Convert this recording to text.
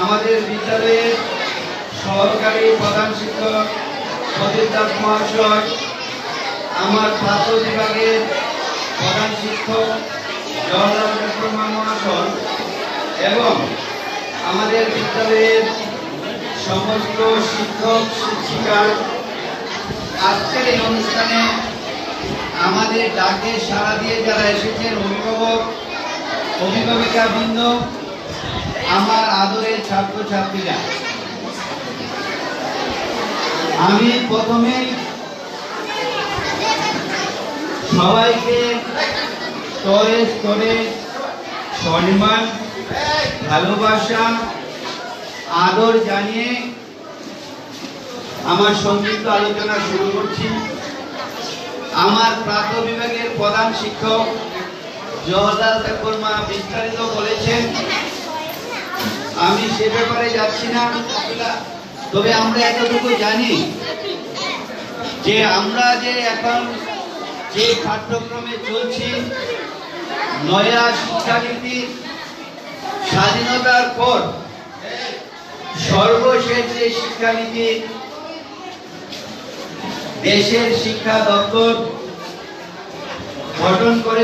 আমাদের বিদ্যালয়ের সহকারী প্রধান শিক্ষক সদীপ দাস মহাশয়, আমার প্রাপ্ত বিভাগের প্রধান শিক্ষক জওহরলাল দেববর্মা মহাশয় এবং আমাদের বিদ্যালয়ের সমস্ত শিক্ষক শিক্ষিকা, আজকের এই অনুষ্ঠানে আমাদের ডাকে সাড়া দিয়ে যারা এসেছেন, অভিভাবক অভিভাবিকাবৃন্দ, আমার আদরের ছাত্রছাত্রীরা, আমি প্রথমেই সবাইকে স্তরে স্তরে সম্মান, ভালোবাসা, আদর জানিয়ে আমার সংক্ষিপ্ত আলোচনা শুরু করছি। আমার প্রাপ্ত বিভাগের প্রধান শিক্ষক জওহরলাল দেববর্মা বিস্তারিত বলেছেন, আমি সে ব্যাপারে যাচ্ছি না। তবে আমরা এতটুকু জানি যে আমরা যে এখন যে পাঠ্যক্রমে চলছি, নয়া শিক্ষানীতি স্বাধীনতার পর সর্বশেষ যে শিক্ষানীতি দেশের শিক্ষা দপ্তর গঠন করে